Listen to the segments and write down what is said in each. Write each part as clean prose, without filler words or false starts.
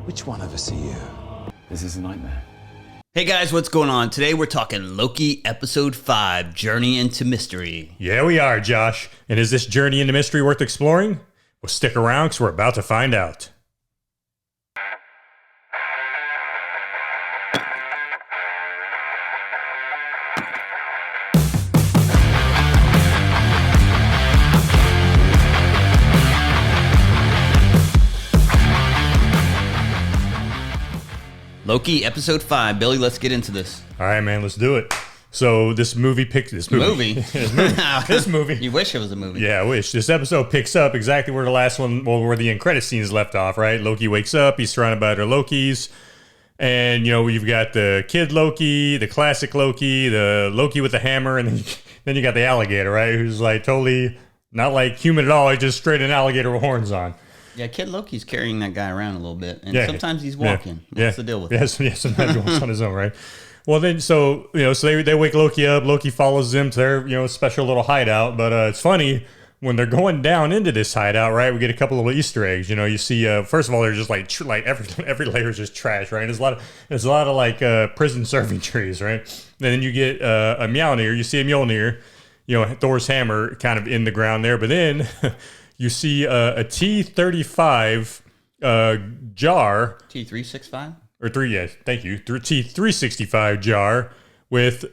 Which one of us are you? This is a nightmare. Hey guys, what's going on? Today we're talking Loki Episode 5, Journey into Mystery. Yeah, we are, Josh. And is this journey into mystery worth exploring? Well, stick around because we're about to find out. Loki Episode 5. Billy, let's get into this. All right, man, let's do it. So this movie. This movie. You wish it was a movie. Yeah, I wish. This episode picks up exactly where the last one, well, where the end credit scenes left off, right? Loki wakes up. He's surrounded by other Lokis. And, you know, we've got the kid Loki, the classic Loki, the Loki with the hammer, and then you got the alligator, right? Who's like totally not like human at all. He's just straight an alligator with horns on. Yeah, Kid Loki's carrying that guy around a little bit, and sometimes he's walking. Yeah. What's the deal with it? Yeah, sometimes he walks on his own, right? Well, then, so they wake Loki up. Loki follows them to their special little hideout. But it's funny when they're going down into this hideout, right? We get a couple of Easter eggs. You see, first of all, they're just like every layer is just trash, right? There's a lot of like prison serving trees, right? And then you get a Mjolnir. You see a Mjolnir, Thor's hammer, kind of in the ground there. But then you see a T-35 jar. T-365? Thank you. T-365 jar with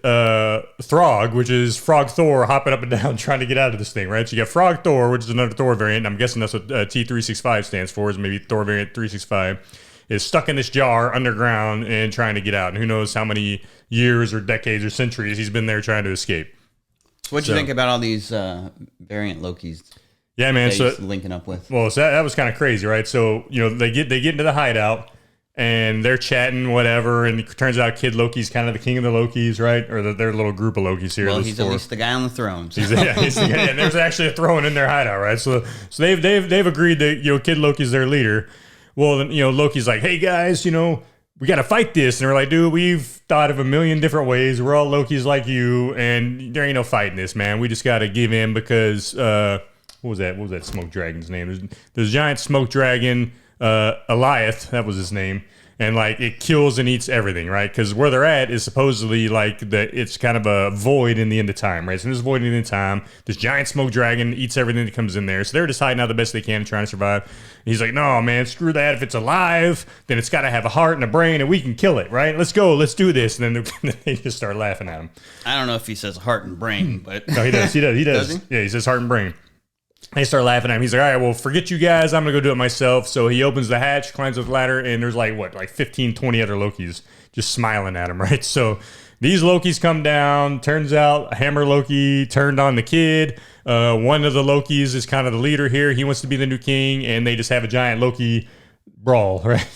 Throg, which is Frog Thor hopping up and down trying to get out of this thing, right? So you got Frog Thor, which is another Thor variant. I'm guessing that's what T-365 stands for, is maybe Thor variant 365, is stuck in this jar underground and trying to get out. And who knows how many years or decades or centuries he's been there trying to escape. What'd you think about all these variant Lokis? Yeah, man. So linking up with. Well, so that was kind of crazy, right? So they get into the hideout and they're chatting, whatever, and it turns out Kid Loki's kind of the king of the Lokis, right? Or their little group of Lokis here. Well, he's at least the guy on the throne. So. He's the guy, and there's actually a throne in their hideout, right? So they've agreed that Kid Loki's their leader. Well, then Loki's like, hey guys, we got to fight this. And they're like, dude, we've thought of a million different ways. We're all Lokis like you, and there ain't no fighting this, man. We just got to give in because what was that smoke dragon's name? There's a giant smoke dragon, Eliath, that was his name, and like it kills and eats everything, right? Because where they're at is supposedly like it's kind of a void in the end of time, right? So this void in the end of time, this giant smoke dragon eats everything that comes in there. So they're just hiding out the best they can and trying to survive. And he's like, no, man, screw that. If it's alive, then it's got to have a heart and a brain, and we can kill it, right? Let's go, let's do this. And then they just start laughing at him. I don't know if he says heart and brain, but no, he does. He does. Does he? Yeah, he says heart and brain. They start laughing at him. He's like, all right, well, forget you guys. I'm going to go do it myself. So he opens the hatch, climbs up the ladder, and there's like 15, 20 other Lokis just smiling at him, right? So these Lokis come down. Turns out Hammer Loki turned on the kid. One of the Lokis is kind of the leader here. He wants to be the new king, and they just have a giant Loki brawl, right?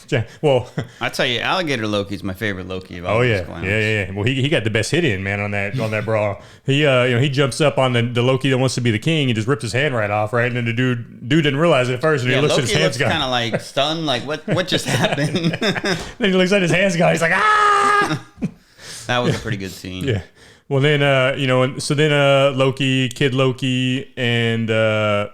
Well, I tell you, Alligator Loki's my favorite Loki of all. Oh these yeah, clowns. yeah. Well, he got the best hit in, man, on that brawl. He he jumps up on the Loki that wants to be the king and just rips his hand right off, right? And then the dude didn't realize it at first, and he looks Loki at his hands kind of like stunned, like what just happened? Then he looks at his hands gone. He's like, ah! That was a pretty good scene. Yeah. Well, then then Loki, Kid Loki, and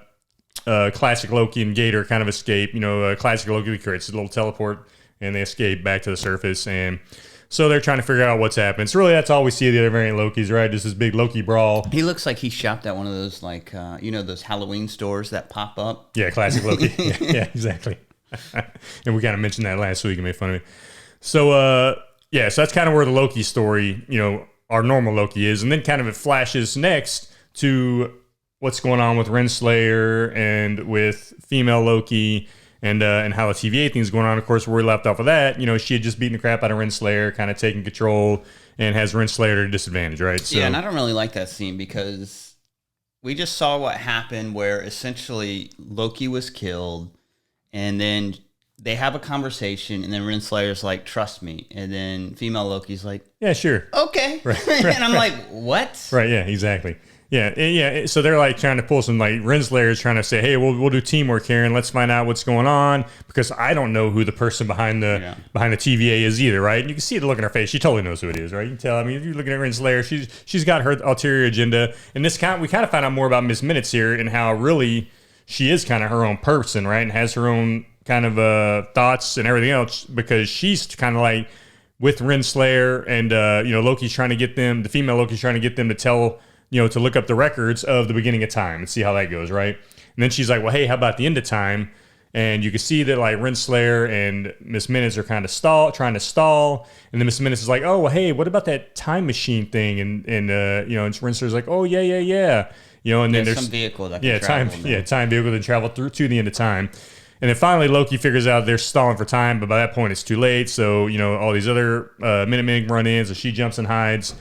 classic Loki and Gator kind of escape. Classic Loki creates a little teleport, and they escape back to the surface. And so they're trying to figure out what's happened. So really, that's all we see of the other variant Lokis, right? Just this big Loki brawl. He looks like he shopped at one of those, like, those Halloween stores that pop up. Yeah, classic Loki. yeah, exactly. And we kind of mentioned that last week and made fun of it. So, so that's kind of where the Loki story, our normal Loki is. And then kind of it flashes next to what's going on with Renslayer and with female Loki and how the TVA thing is going on. Of course, where we left off of that, she had just beaten the crap out of Renslayer, kind of taking control, and has Renslayer at a disadvantage, right? So, yeah, and I don't really like that scene because we just saw what happened where essentially Loki was killed, and then they have a conversation, and then Renslayer's like, trust me. And then female Loki's like, yeah, sure. Okay. Right, and I'm like, what? Right, yeah, exactly. Yeah. So they're like trying to pull some, like, Renslayer is trying to say, hey, we'll do teamwork here and let's find out what's going on, because I don't know who the person behind the TVA is either, right? And you can see the look in her face. She totally knows who it is, right? You can tell. I mean, if you're looking at Renslayer, she's got her ulterior agenda. And we kind of find out more about Miss Minutes here and how really she is kind of her own person, right? And has her own kind of thoughts and everything else, because she's kind of like with Renslayer and Loki's trying to get them, the female Loki's trying to get them to tell, to look up the records of the beginning of time and see how that goes, right? And then she's like, well, hey, how about the end of time? And you can see that like Renslayer and Miss Minutes are kind of trying to stall. And then Miss Minutes is like, oh, well, hey, what about that time machine thing? And Renslayer's like, oh, yeah. And then there's some vehicle that can travel. Time vehicle that travel through to the end of time. And then finally Loki figures out they're stalling for time, but by that point it's too late. So, all these other Minutemen run in, so she jumps and hides.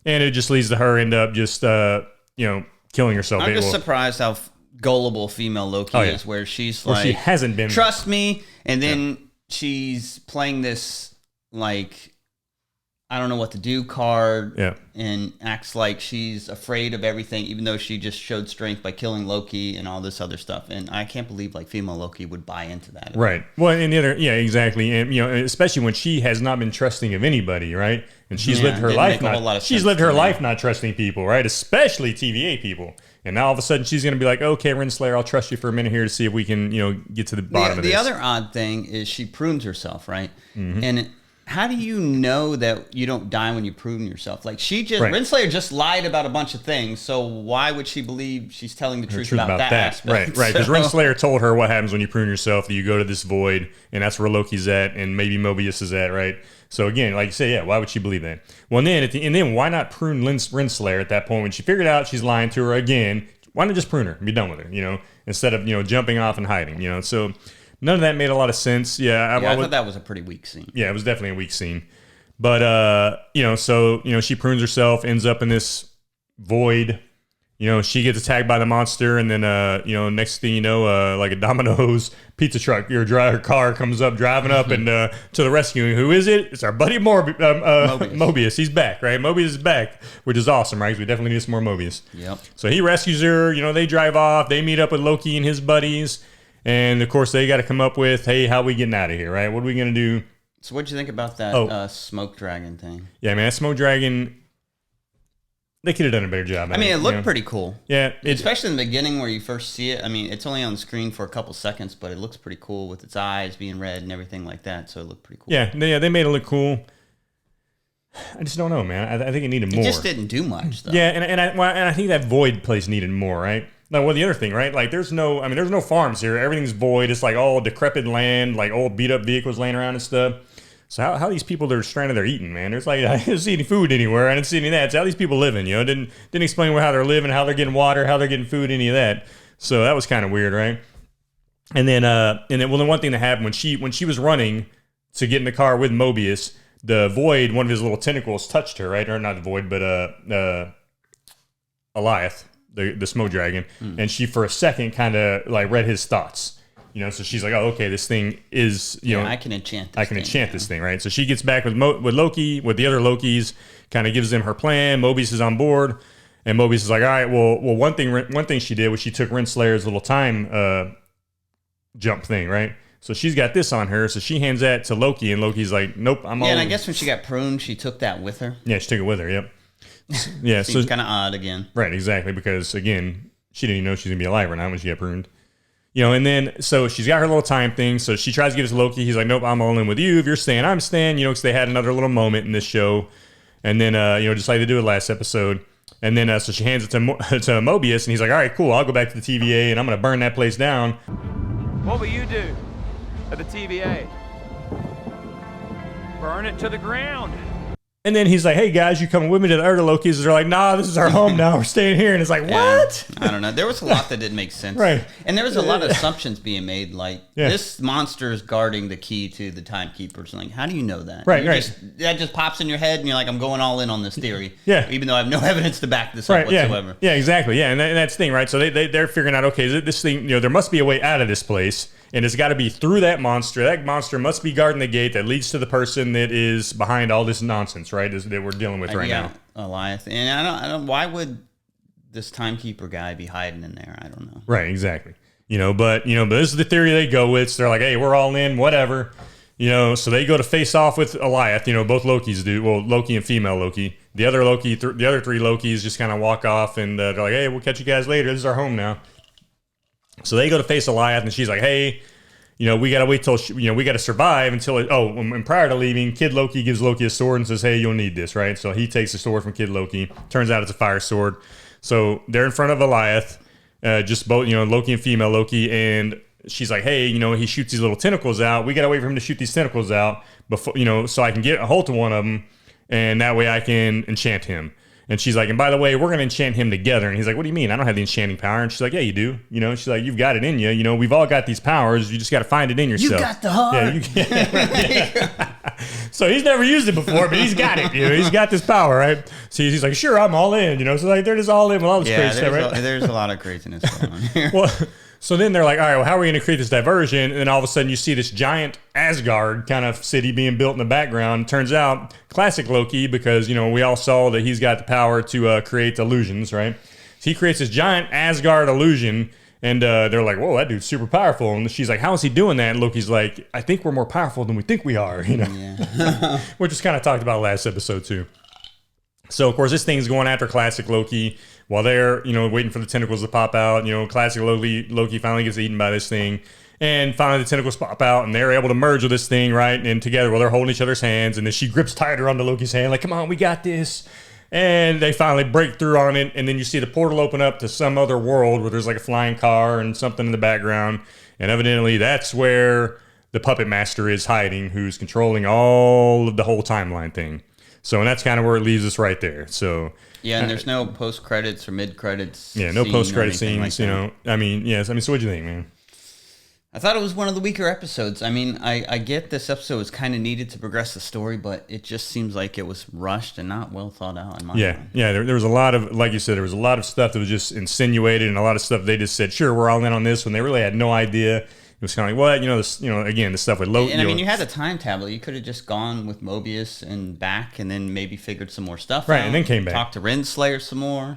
And it just leads to her end up just, killing herself. I'm just surprised how gullible female Loki is, where she's like, she hasn't been, trust me. And then she's playing this, like, I don't know what to do card, and acts like she's afraid of everything, even though she just showed strength by killing Loki and all this other stuff. And I can't believe like female Loki would buy into that. Right. Well, and the other, exactly. And, especially when she has not been trusting of anybody, right? And she's lived her life not trusting people, right? Especially TVA people. And now all of a sudden she's going to be like, okay, Renslayer, I'll trust you for a minute here to see if we can, get to the bottom of this. The other odd thing is she prunes herself, right? Mm-hmm. And how do you know that you don't die when you prune yourself? Like Renslayer just lied about a bunch of things, so why would she believe she's telling the truth about that aspect? Right, because Renslayer told her what happens when you prune yourself, that you go to this void, and that's where Loki's at, and maybe Mobius is at, right? So again, like you say, why would she believe that? Well, and then why not prune Renslayer at that point when she figured out she's lying to her again? Why not just prune her and be done with her, instead of, jumping off and hiding, so... None of that made a lot of sense. I thought that was a pretty weak scene. Yeah, it was definitely a weak scene. But, she prunes herself, ends up in this void. She gets attacked by the monster, and then, next thing you know, like a Domino's pizza truck, her car comes up, driving up, and to the rescue. Who is it? It's our buddy Mobius. He's back, right? Mobius is back, which is awesome, right? Because we definitely need some more Mobius. Yep. So he rescues her. They drive off. They meet up with Loki and his buddies. And, of course, they got to come up with, hey, how are we getting out of here, right? What are we going to do? So what'd you think about that smoke dragon thing? Yeah, man, that smoke dragon, they could have done a better job. It looked pretty cool. Yeah. Especially in the beginning where you first see it. It's only on the screen for a couple seconds, but it looks pretty cool with its eyes being red and everything like that. So it looked pretty cool. Yeah, they made it look cool. I just don't know, man. I think it needed more. It just didn't do much, though. Yeah, and I think that void place needed more, right? No, well, the other thing, right? Like, there's no farms here. Everything's void. It's like all decrepit land, like old beat up vehicles laying around and stuff. So how these people that are stranded there eating, man? There's like, I didn't see any food anywhere. I didn't see any of that. So how these people living, Didn't explain how they're living, how they're getting water, how they're getting food, any of that. So that was kind of weird, right? And then the one thing that happened when she was running to get in the car with Mobius, the void, one of his little tentacles touched her, right? Or not the void, but Alioth. The smoke dragon, and she for a second kind of like read his thoughts, so she's like, oh, okay, this thing is, I can enchant this thing, right? So she gets back with Loki, with the other Lokis, kind of gives them her plan. Mobius is on board, and Mobius is like, all right, well, one thing she did was she took Renslayer's little time jump thing, right? So she's got this on her, so she hands that to Loki, and Loki's like, nope, I'm all. Yeah, and I guess when she got pruned, she took that with her. Yeah, she took it with her. Yep. Yeah, seems kind of odd again. Right, exactly, because again, she didn't even know she's gonna be alive or not when she got pruned. And then so she's got her little time thing. So she tries to give it to Loki. He's like, nope, I'm all in with you. If you're staying, I'm staying. Because they had another little moment in this show, and then just like they do it last episode. And then so she hands it to Mobius, and he's like, all right, cool. I'll go back to the TVA, and I'm gonna burn that place down. What will you do at the TVA? Burn it to the ground. And then he's like, hey, guys, you coming with me to the other Lokis? They're like, nah, this is our home now. We're staying here. And it's like, what? I don't know. There was a lot that didn't make sense. Right. And there was a lot of assumptions being made, like, this monster is guarding the key to the timekeepers. Like, how do you know that? Right, that just pops in your head, and you're like, I'm going all in on this theory. Yeah. Even though I have no evidence to back this up whatsoever. Yeah, exactly. Yeah, and that's the thing, right? So they're figuring out, okay, this thing, there must be a way out of this place. And it's got to be through that monster. That monster must be guarding the gate that leads to the person that is behind all this nonsense, right? That we're dealing with right now. Alioth. And I don't. Why would this timekeeper guy be hiding in there? I don't know. Right. Exactly. But this is the theory they go with. So they're like, hey, we're all in, whatever. So they go to face off with Alioth. Both Lokis do. Well, Loki and female Loki. The other Loki, the other three Lokis just kind of walk off, and they're like, hey, we'll catch you guys later. This is our home now. So they go to face Alioth, and she's like, hey, we got to wait till, we got to survive until, and prior to leaving, Kid Loki gives Loki a sword and says, hey, you'll need this, right? So he takes the sword from Kid Loki. Turns out it's a fire sword. So they're in front of Goliath, just both, Loki and female Loki, and she's like, hey, he shoots these little tentacles out. We got to wait for him to shoot these tentacles out before, so I can get a hold of one of them, and that way I can enchant him. And she's like, and by the way, we're going to enchant him together. And he's like, what do you mean? I don't have the enchanting power. And she's like, yeah, you do. She's like, you've got it in you. We've all got these powers. You just got to find it in yourself. You got the heart. Yeah. So he's never used it before, but he's got it. He's got this power, right? So he's like, sure, I'm all in. So like they're just all in with all this crazy stuff, right? There's a lot of craziness going on here. Well, so then they're like, all right, well, how are we going to create this diversion? And then all of a sudden you see this giant Asgard kind of city being built in the background. Turns out, classic Loki, because, we all saw that he's got the power to create illusions, right? So he creates this giant Asgard illusion, and they're like, whoa, that dude's super powerful. And she's like, how is he doing that? And Loki's like, I think we're more powerful than we think we are, Yeah. Which is kind of talked about last episode, too. So, of course, this thing's going after classic Loki. While they're, waiting for the tentacles to pop out, classic Loki finally gets eaten by this thing. And finally the tentacles pop out and they're able to merge with this thing, right? And together, they're holding each other's hands. And then she grips tighter onto Loki's hand, like, come on, we got this. And they finally break through on it. And then you see the portal open up to some other world where there's like a flying car and something in the background. And evidently that's where the puppet master is hiding, who's controlling all of the whole timeline thing. So, and that's kind of where it leaves us right there. So... Yeah, and there's no post-credits or mid-credits. Yeah, no post-credit scenes, like so what'd you think, man? I thought it was one of the weaker episodes. I mean, I get this episode was kind of needed to progress the story, but it just seems like it was rushed and not well thought out in my mind. Yeah, there was a lot of, like you said, there was a lot of stuff that was just insinuated and a lot of stuff they just said, sure, we're all in on this, when they really had no idea. It was kind of like, what? Again, the stuff with Loki. And I mean, you had the time tablet. You could have just gone with Mobius and back and then maybe figured some more stuff right, out. And then came back. Talked to Renslayer some more.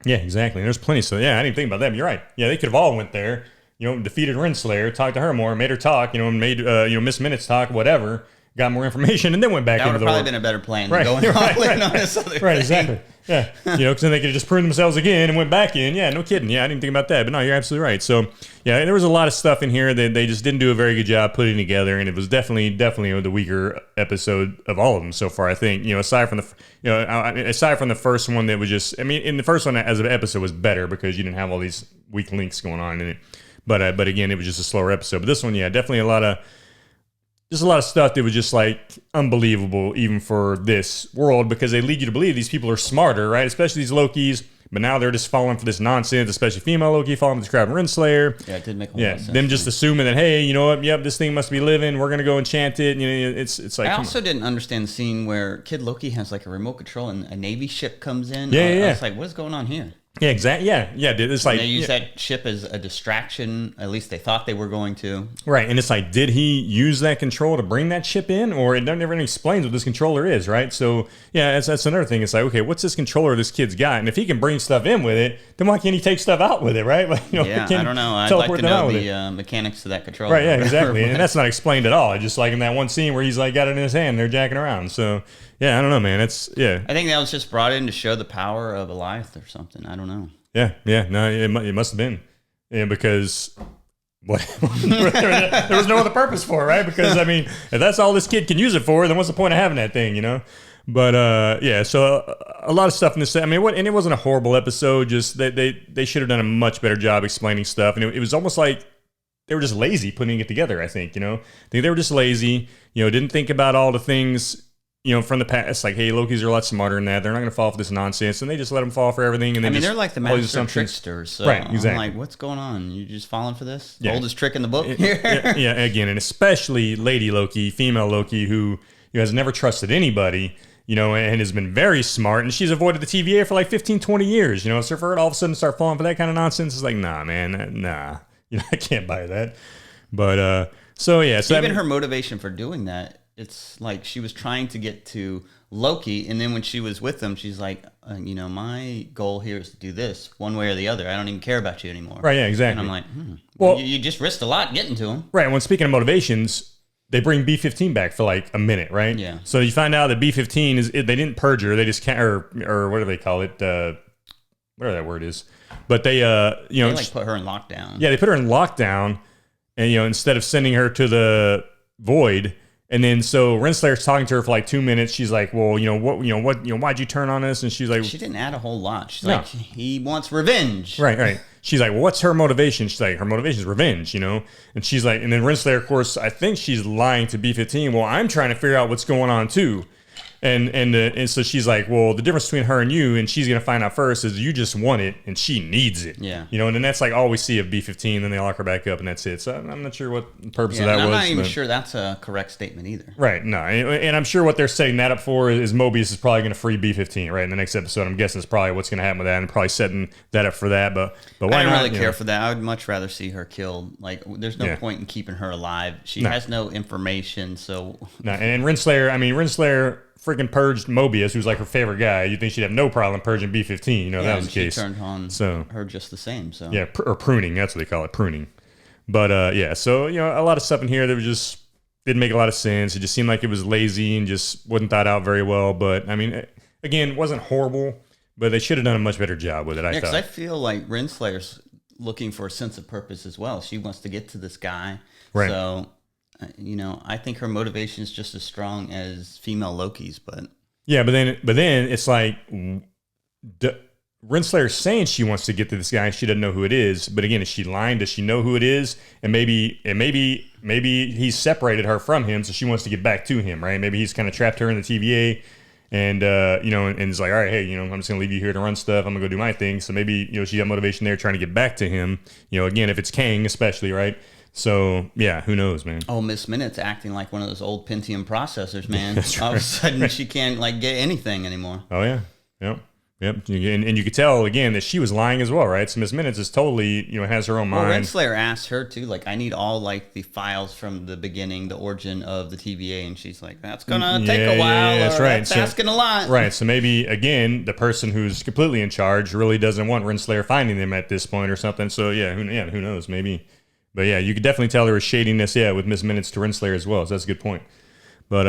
Yeah, exactly. And there's plenty. So, yeah, I didn't think about that, but you're right. Yeah, they could have all went there, defeated Renslayer, talked to her more, made her talk, made, Miss Minutes talk, whatever, got more information, and then went back into the world. That would have probably been a better plan than going all in on this other thing. Right, exactly. Yeah, because then they could have just pruned themselves again and went back in. Yeah, no kidding. Yeah, I didn't think about that. But no, you're absolutely right. So, yeah, there was a lot of stuff in here that they just didn't do a very good job putting together. And it was definitely the weaker episode of all of them so far, I think. Aside from the first one that was just, in the first one as an episode was better because you didn't have all these weak links going on in it. But again, it was just a slower episode. But this one, yeah, definitely a lot of stuff that was just like unbelievable even for this world because they lead you to believe these people are smarter, right? Especially these Lokis. But now they're just falling for this nonsense, especially female Loki falling for this crap and Renslayer. Yeah, it did make a lot of sense. Them just assuming that, hey, you know what? Yep, this thing must be living. We're going to go enchant it. It's like... I also didn't understand the scene where Kid Loki has like a remote control and a Navy ship comes in. Yeah. I was like, what is going on here? Yeah, exactly. Yeah, dude. It's like they use that ship as a distraction. At least they thought they were going to. Right, and it's like, did he use that control to bring that ship in, or it never even explains what this controller is, right? So yeah, that's another thing. It's like, okay, what's this controller this kid's got, and if he can bring stuff in with it, then why can't he take stuff out with it, right? Like, I don't know. I'd like to know the mechanics of that controller. Right, yeah, exactly, and that's not explained at all. It's just like in that one scene where he's like got it in his hand, and they're jacking around. So yeah, I don't know, man. I think that was just brought in to show the power of Goliath or something. I don't know. Yeah, no, it must have been, because what there was no other purpose for it, right? Because if that's all this kid can use it for, then what's the point of having that thing, But yeah, so a lot of stuff in this. And it wasn't a horrible episode. Just they should have done a much better job explaining stuff, and it was almost like they were just lazy putting it together. I think they were just lazy. Didn't think about all the things. From the past, like, hey, Lokis are a lot smarter than that. They're not going to fall for this nonsense, and they just let them fall for everything. And then they're like the master tricksters. So right, exactly. I'm like, what's going on? You just falling for this? Yeah. The oldest trick in the book here? Yeah, again, and especially Lady Loki, female Loki, who has never trusted anybody, and has been very smart, and she's avoided the TVA for like 15, 20 years, So for her to all of a sudden start falling for that kind of nonsense, it's like, nah, man, nah. I can't buy that. But, so yeah. So even her motivation for doing that, it's like she was trying to get to Loki, and then when she was with him, she's like, my goal here is to do this one way or the other. I don't even care about you anymore. Right, yeah, exactly. And I'm like, well, you just risked a lot getting to him. Right, when speaking of motivations, they bring B-15 back for like a minute, right? Yeah. So you find out that B-15 they didn't purge her, they just can't, or what do they call it? Whatever that word is. But they, they like put her in lockdown. Yeah, they put her in lockdown. and instead of sending her to the Void. And then so Renslayer's talking to her for like 2 minutes. She's like, well, why'd you turn on us? And she's like, she didn't add a whole lot. She's like, he wants revenge. Right. She's like, well, what's her motivation? She's like, her motivation is revenge, And she's like, and then Renslayer, of course, I think she's lying to B-15. Well, I'm trying to figure out what's going on too. And so she's like, well, the difference between her and you, and she's going to find out first, is you just want it and she needs it. Yeah. And then that's like all we see of B-15, then they lock her back up and that's it. So I'm not sure what the purpose of that was. I'm not even sure that's a correct statement either. Right, no. And I'm sure what they're setting that up for is Mobius is probably going to free B-15, right, in the next episode. I'm guessing it's probably what's going to happen with that and probably setting that up for that. But why I don't not? really care for that. I would much rather see her killed. Like, there's no point in keeping her alive. She has no information, so... No, and Renslayer freaking purged Mobius, who's like her favorite guy. You'd think she'd have no problem purging B-15. That was the case. She turned on her just the same. So yeah, or pruning. That's what they call it, pruning. But so a lot of stuff in here that was just didn't make a lot of sense. It just seemed like it was lazy and just wasn't thought out very well. But I mean, again, it wasn't horrible, but they should have done a much better job with it. I thought. Because I feel like Renslayer's looking for a sense of purpose as well. She wants to get to this guy. Right. So. I think her motivation is just as strong as female Loki's, but yeah, but then it's like Renslayer's saying she wants to get to this guy and she doesn't know who it is. But again, is she lying? Does she know who it is? And maybe he's separated her from him, so she wants to get back to him, right? Maybe he's kind of trapped her in the TVA, and and it's like, all right, hey, I'm just gonna leave you here to run stuff. I'm gonna go do my thing. So maybe she got motivation there, trying to get back to him. Again, if it's Kang, especially, right? So, yeah, who knows, man? Oh, Miss Minutes acting like one of those old Pentium processors, man. That's All right. of a sudden, she can't, get anything anymore. Oh, yeah. Yep. And you could tell, again, that she was lying as well, right? So Miss Minutes is totally, has her own mind. Well, Renslayer asked her, too, I need all, the files from the beginning, the origin of the TVA, and she's like, that's going to take a while, yeah, that's right. That's asking a lot. Right, so maybe, again, the person who's completely in charge really doesn't want Renslayer finding them at this point or something. So, who knows, maybe... But yeah, you could definitely tell there was shadiness, with Miss Minutes to Renslayer as well. So that's a good point. But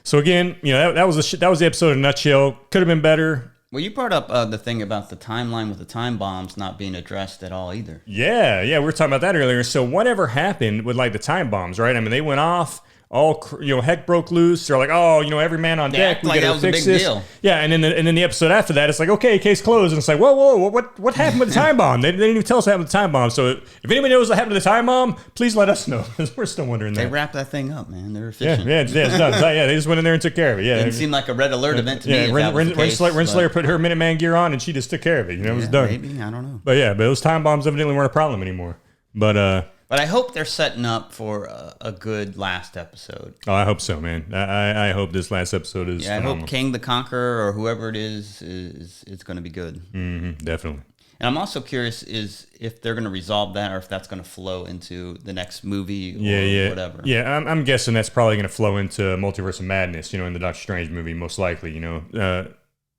so again, that was the episode in a nutshell. Could have been better. Well, you brought up the thing about the timeline with the time bombs not being addressed at all either. Yeah, we were talking about that earlier. So whatever happened with the time bombs, right? I mean, they went off. All heck broke loose. They're like, oh, every man on deck. We gotta fix this. Deal. Yeah, and then the episode after that, it's like, okay, case closed, and it's like, whoa, what happened with the time bomb? They didn't even tell us what happened with the time bomb. So if anybody knows what happened to the time bomb, please let us know, because we're still wondering that. They wrapped that thing up, man. They're efficient. Yeah, it's done. They just went in there and took care of it. Yeah, didn't seem like a red alert event to me. Yeah, Renslayer put her Minuteman gear on, and she just took care of it. It was done. Maybe, I don't know. But those time bombs evidently weren't a problem anymore. But I hope they're setting up for a good last episode. Oh, I hope so, man. I hope this last episode is phenomenal. I hope King the Conqueror or whoever it is going to be good. Mm-hmm, definitely. And I'm also curious if they're going to resolve that or if that's going to flow into the next movie or whatever. Yeah, I'm guessing that's probably going to flow into Multiverse of Madness, in the Doctor Strange movie, most likely,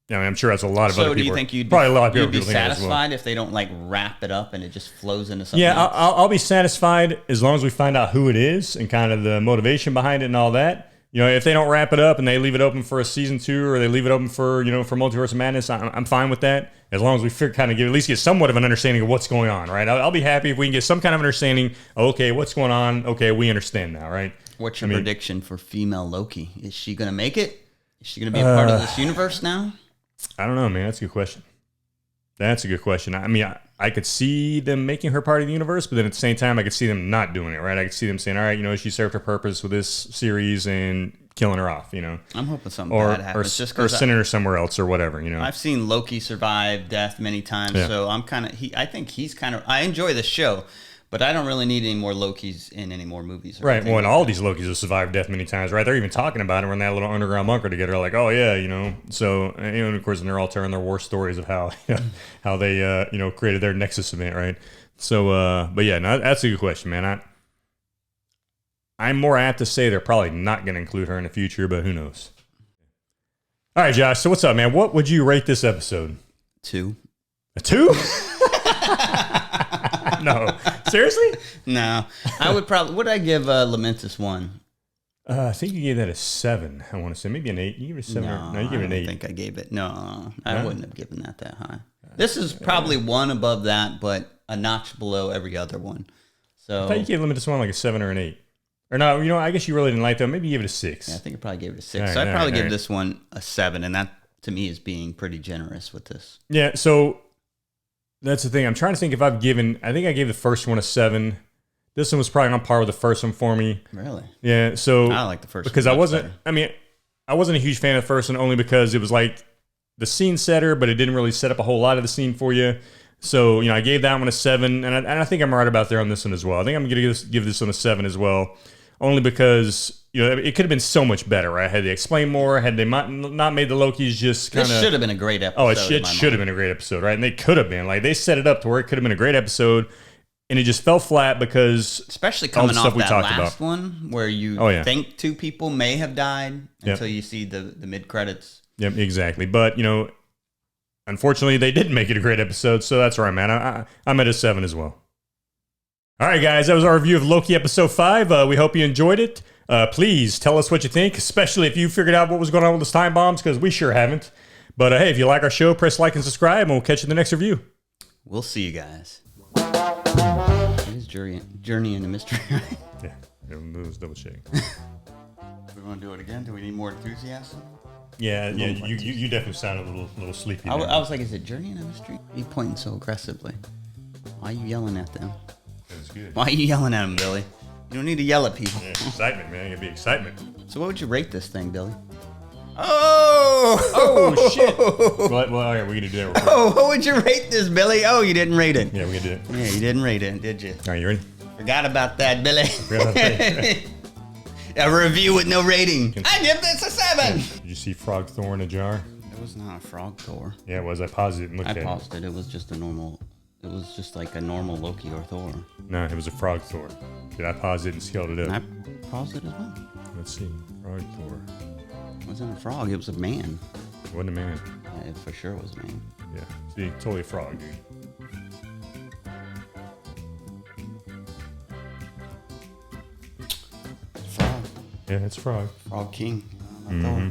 I'm sure that's a lot of other people. So do you think you'd be satisfied if they don't wrap it up and it just flows into something else? I'll be satisfied as long as we find out who it is and kind of the motivation behind it and all that. If they don't wrap it up and they leave it open for a season 2 or they leave it open for for Multiverse of Madness, I'm fine with that. As long as we at least get somewhat of an understanding of what's going on, right? I'll be happy if we can get some kind of understanding. Okay, what's going on? Okay, we understand now, right? What's your prediction for female Loki? Is she going to make it? Is she going to be a part of this universe now? I don't know, man. That's a good question. I could see them making her part of the universe, but then at the same time, I could see them not doing it, right? I could see them saying, all right, she served her purpose with this series and killing her off, I'm hoping something bad happens. Or sending her somewhere else or whatever, I've seen Loki survive death many times, so I'm I enjoy the show, but I don't really need any more Lokis in any more movies. Right. Well, and all these Lokis have survived death many times, right? They're even talking about it. We're in that little underground bunker together. Like, oh yeah, So, and of course, and they're all telling their war stories of how, how they, created their Nexus event, right? So, but yeah, no, that's a good question, man. I'm more apt to say they're probably not going to include her in the future, but who knows? All right, Josh. So what's up, man? What would you rate this episode? 2. A 2? No. Seriously? No. I would probably... Would I give Lamentus 1? I think you gave that a 7, I want to say. Maybe an 8. You gave it a 7. No, you gave it an 8. I think I gave it... No, I wouldn't have given that high. This is probably one above that, but a notch below every other one. So I thought you gave Limited Swan like a 7 or an 8. Or no, you know, I guess you really didn't like them. Maybe you gave it a 6. yeah, I think I probably gave it a 6. All So right, I'd probably give all right. this one a 7, and that to me is being pretty generous with this. Yeah, so that's the thing. I'm trying to think if I've given. I think I gave the first one a 7. This one was probably on par with the first one for me. Really? Yeah, so I like the first because one I much wasn't. better. I mean, I wasn't a huge fan of the first one only because it was like the scene setter, but it didn't really set up a whole lot of the scene for you. So I gave that one a 7, and I think I'm right about there on this one as well. I think I'm going to give this one a 7 as well, only because it could have been so much better, right? Had they explained more, had they not made the Lokis just kind of. This should have been a great episode. Oh, it should have been a great episode, right? And they could have been. Like, they set it up to where it could have been a great episode, and it just fell flat because Especially all the coming stuff off we that talked last about. one where you think 2 people may have died until you see the mid-credits. Yep, exactly. But, unfortunately, they didn't make it a great episode, so that's where I'm at. I'm at a 7 as well. All right, guys, that was our review of Loki Episode 5. We hope you enjoyed it. Please tell us what you think, especially if you figured out what was going on with those time bombs, because we sure haven't. But hey, if you like our show, press like and subscribe, and we'll catch you in the next review. We'll see you guys. It is Journey into Mystery, right? Yeah, let's double check. We want to do it again? Do we need more enthusiasm? Yeah, you definitely sounded a little sleepy. I was like, is it Journey into Mystery? Why are you pointing so aggressively? Why are you yelling at them? That's good. Why are you yelling at them, Billy? You don't need to yell at people. Yeah, excitement, man. It'd be excitement. So what would you rate this thing, Billy? Oh! Oh, shit. Well, all right, we're going to do that real quick. Oh, what would you rate this, Billy? Oh, you didn't rate it. Yeah, we're going to do it. Yeah, you didn't rate it, did you? All right, you ready? Forgot about that, Billy. Forgot about that. A review with no rating. I give this a 7. Did you see Frog Thor in a jar? It was not a frog Thor. Yeah, it was. I paused it and looked I at it. paused it. It was just a normal. It was just like a normal Loki or Thor. No, it was a Frog Thor. Did I pause it and scaled it And up? I paused it as well. Let's see. Frog Thor. It wasn't a frog. It was a man. It wasn't a man. It for sure was a man. Yeah. See, totally a frog, dude. Frog. Yeah, it's a frog. Frog King. Mm-hmm.